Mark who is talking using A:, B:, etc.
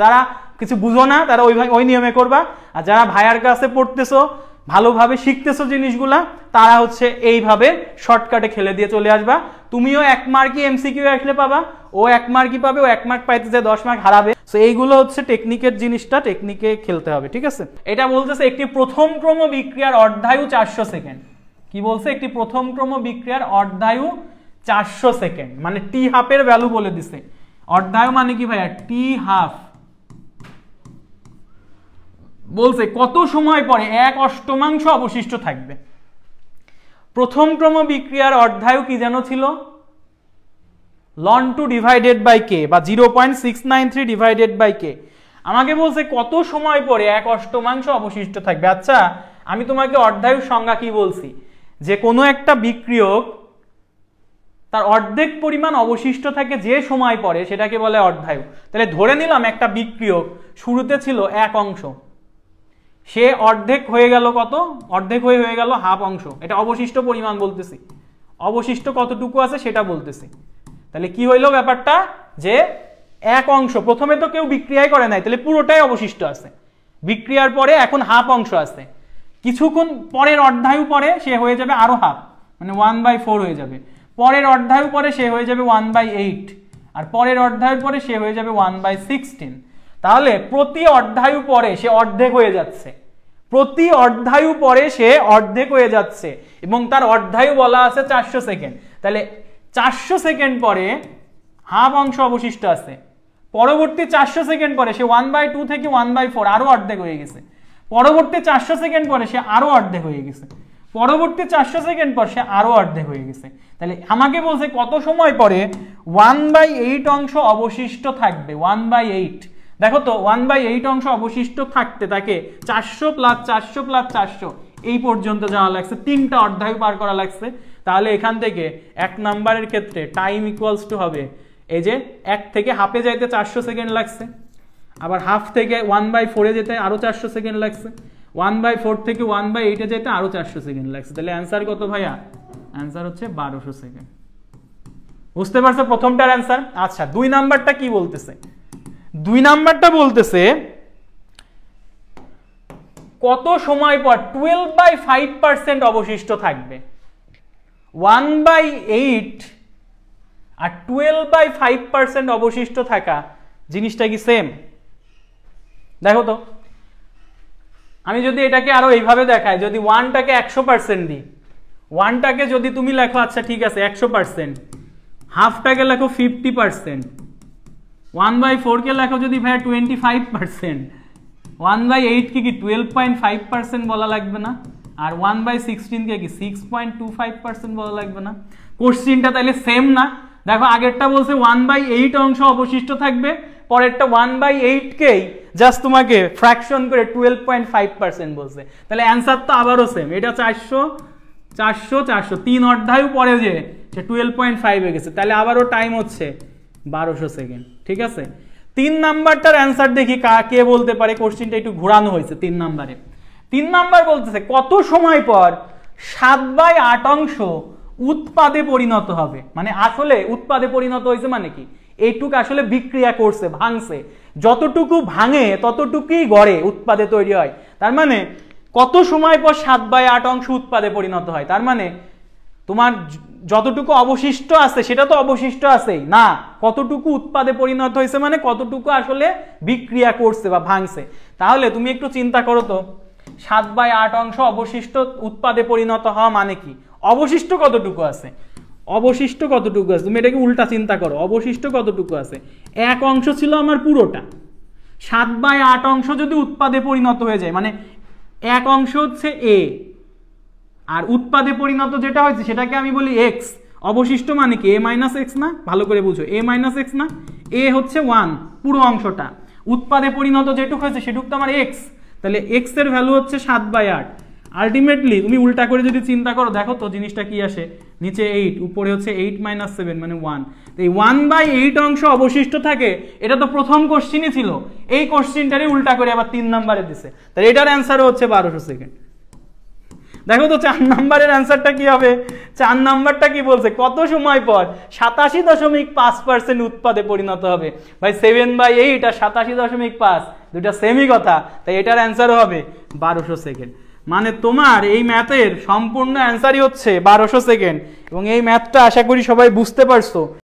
A: যারা কিছু বুঝো না তারা ওই নিয়মে করবা, আর যারা ভাইয়ার কাছে পড়তেছো ভালোভাবে শিখতেছো জিনিসগুলা তারা হচ্ছে এইভাবে শর্টকাটে খেলে দিয়ে চলে আসবা। তুমিও 1 মার্কই এমসিকিউ আসলে পাবা, ও 1 মার্কই পাবে, ও 1 মার্ক পাইতে যে 10 মার্ক হারাবে। সো এইগুলো হচ্ছে টেকনিকের জিনিসটা, টেকনিকে খেলতে হবে, ঠিক আছে। এটা বলতেছে একটি প্রথম ক্রম বিক্রিয়ার অর্ধায়ু 400 সেকেন্ড। কি বলছে? একটি প্রথম ক্রম বিক্রিয়ার অর্ধায়ু 400 সেকেন্ড, মানে টি হাফের ভ্যালু বলে দিছে। অর্ধায়ু মানে কি ভাইয়া? টি হাফ। বলছে কত সময় পরে 1/8 অবশিষ্ট থাকবে। প্রথম ক্রম বিক্রিয়ার অর্ধায়ু কি যেন ছিল? ln 2 ডিভাইডেড বাই কে বা 0.693 ডিভাইডেড বাই কে। আমাকে বলছে কত সময় পরে 1/8 অবশিষ্ট থাকবে। আচ্ছা, আমি তোমাকে অর্ধায়ুর সংজ্ঞা কি বলছি? যে কোনো একটা বিক্রিয়ক তার অর্ধেক পরিমাণ অবশিষ্ট থাকে যে সময় পরে, সেটাকে বলে অর্ধায়ু। তাহলে ধরে নিলাম একটা বিক্রিয়ক শুরুতে ছিল 1 অংশ, সে অর্ধেক হয়ে গেল কত? অর্ধেক হয়ে গেল হাফ অংশ। এটা অবশিষ্ট পরিমাণ বলতেছি, অবশিষ্ট কতটুকু আছে সেটা বলতেছি। তাহলে কি হইলো ব্যাপারটা? যে 1 অংশ প্রথমে তো কেউ বিক্রিয়াই করে নাই, তাহলে পুরোটাই অবশিষ্ট আছে। বিক্রিয়ার পরে এখন হাফ অংশ আছে, কিছুক্ষণ পরের অর্ধায়ু পরে সে হয়ে যাবে আরো হাফ, মানে 1/4 হয়ে যাবে। পরের অর্ধায়ু পরে সে হয়ে যাবে 1/8, আর পরের অর্ধায়ু পরে সে হয়ে যাবে 1/16। তাহলে প্রতি অর্ধায়ু পরে সে অর্ধেক হয়ে যাচ্ছে, প্রতি অর্ধায়ু পরে সে অর্ধেক হয়ে যাচ্ছে, এবং তার অর্ধায়ু বলা আছে 400 সেকেন্ড। তাহলে 400 সেকেন্ড পরে হাফ অংশ অবশিষ্ট আছে, পরবর্তী 400 সেকেন্ড পরে সে 1/2 থেকে 1/4 আরো অর্ধেক হয়ে গেছে, পরবর্তী 400 সেকেন্ড পরে সে আরো অর্ধেক হয়ে গেছে, পরবর্তী 400 সেকেন্ড পর সে আরো অর্ধেক হয়ে গেছে। তাহলে আমাকে বলছে কত সময় পরে 1/8 অংশ অবশিষ্ট থাকবে। 1/8, দেখো তো 1/8 অংশ অবশিষ্ট থাকতে তাকে 400 + 400 + 400 এই পর্যন্ত যাওয়া লাগছে, 3টা অর্ধায়ু পার করা লাগছে। তাহলে এখান থেকে 1 নাম্বারের ক্ষেত্রে টাইম ইকুয়ালস টু হবে এই যে 1 থেকে হাফে যাইতে 400 সেকেন্ড লাগছে, আবার হাফ থেকে 1/4 যেতে আরো 400 সেকেন্ড লাগছে, 1/4 থেকে 1/8 যেতে আরো 400 সেকেন্ড লাগছে। তাহলে অ্যান্সার কত ভাইয়া? অ্যান্সার হচ্ছে 1200 সেকেন্ড। বুঝতে পারছো প্রথমটার অ্যান্সার? আচ্ছা, 2 নাম্বারটা কি বলতেছে? 2 নাম্বারটা বলতেছে কত সময় পর 12/5% অবশিষ্ট থাকবে। 1/8 আর 12/5% অবশিষ্ট থাকা জিনিসটা কি সেম? দেখো তো, আমি যদি এটাকে আরো এইভাবে দেখাই, যদি 1টাকে 100% দিই, 1টাকে যদি তুমি লেখো, আচ্ছা ঠিক আছে 100%, হাফটাকে লেখো 50%, 1/4 কে লেখো যদি ভাই 25%, 1/8 কে কি 12.5% বলা লাগবে না? আর 1/16 কে কি 6.25% বলা লাগবে না? কোশ্চেনটা তাহলে সেম না? দেখো আগেরটা বলছে 1/8 অংশ অবশিষ্ট থাকবে, পরেরটা 1/8 কেই জাস্ট তোমাকে ফ্র্যাকশন করে 12.5% বলছে। তাহলে অ্যান্সার তো আবারও সেম। এটা 400 400 400 3 অর্ধায়ু পরে যে সে 12.5 হয়ে গেছে, তাহলে আবারও টাইম হচ্ছে 1200 সেকেন্ড, ঠিক আছে। 3 নাম্বারটার অ্যান্সার দেখি কে বলতে পারে। কোশ্চেনটা একটু ঘোরানো হয়েছে 3 নাম্বারে। 3 নাম্বার বলতেছে কত সময় পর 7/8 অংশ উৎপাদে পরিণত হবে। মানে আসলে উৎপাদে পরিণত হয়েছে মানে কি? এইটুকু আসলে বিক্রিয়া করছে, ভাঙছে, যতটুকু ভাঙে ততটুকুই গড়ে উৎপাদে তৈরি হয়। তার মানে কত সময় পর 7/8 অংশ উৎপাদে পরিণত হয়? তার মানে তোমার যতটুকু অবশিষ্ট আছে সেটা তো অবশিষ্ট আছেই না, কতটুকু উৎপাদে পরিণত হয়েছে মানে কতটুকু আসলে বিক্রিয়া করছে বা ভাঙছে। তাহলে তুমি একটু চিন্তা করো তো, 7/8 অংশ অবশিষ্ট উৎপাদে পরিণত হওয়া মানে কি? অবশিষ্ট কতটুকু আছে? অবশিষ্ট কতটুকু আছে? তুমি এটাকে উল্টা চিন্তা করো, অবশিষ্ট কতটুকু আছে? 1 অংশ ছিল আমার পুরোটা, 7/8 অংশ যদি উৎপাদে পরিণত হয়ে যায়, মানে 1 অংশ হচ্ছে এ, আর উৎপাদে পরিণত যেটা হয়েছে সেটাকে আমি বলি এক্স। অবশিষ্ট মানে কি? a-x না? ভালো করে বুঝো, a-x না? এ হচ্ছে 1 পুরো অংশটা, উৎপাদে পরিণত যেটুকু হয়েছে সেটুকু তো আমার এক্স। তাহলে এক্স এর ভ্যালু হচ্ছে 7/8। আলটিমেটলি তুমি উল্টা করে যদি চিন্তা করো, দেখো তো জিনিসটা কি আসে, নিচে 8, উপরে হচ্ছে 8 - 7 মানে 1। এই 1/8 অংশ অবশিষ্ট থাকে, এটা তো প্রথম কোশ্চেনই ছিল, এই কোশ্চেনটারই উল্টা করে আবার 3 নাম্বারে দিছে। তাহলে এটার অ্যান্সারও হচ্ছে 1200 সেকেন্ড। দেখো তো 4 নাম্বারের অ্যান্সারটা কি হবে? 4 নাম্বারটা কি বলছে, কত সময় পর 87.5% উৎপাদে পরিণত হবে। ভাই 7/8 আর 87.5 দুইটা সেমই কথা, তাই এটার অ্যান্সারও হবে 1200 সেকেন্ড। মানে তোমার এই ম্যাথের সম্পূর্ণ অ্যান্সারই হচ্ছে 1200 সেকেন্ড। এবং এই ম্যাথটা আশা করি সবাই বুঝতে পারছো।